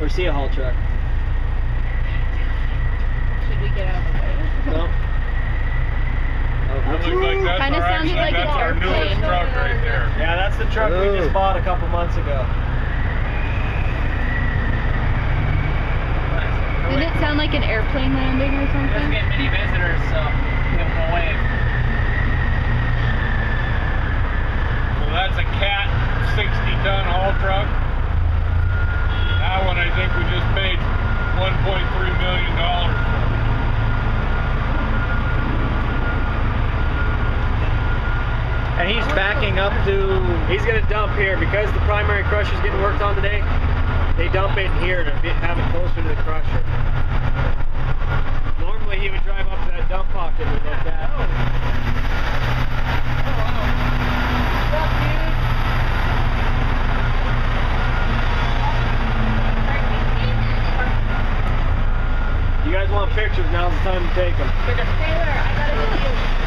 Or see a haul truck. Should we get out of the way? No. Kind of sounded like an our newest airplane. truck right there. Yeah, that's the truck we just bought a couple months ago. Didn't it sound like an airplane landing or Let's something? get many visitors, so give them a wave. So that's a Cat 60-ton haul truck. That one I think we just paid $1.3 million for. And he's backing up to, he's going to dump here because the primary crusher's getting worked on today. They dump it here to have it closer to the crusher. Normally he would drive up to that dump pocket we looked at. You guys want pictures, now's the time to take them. Taylor, I got a video.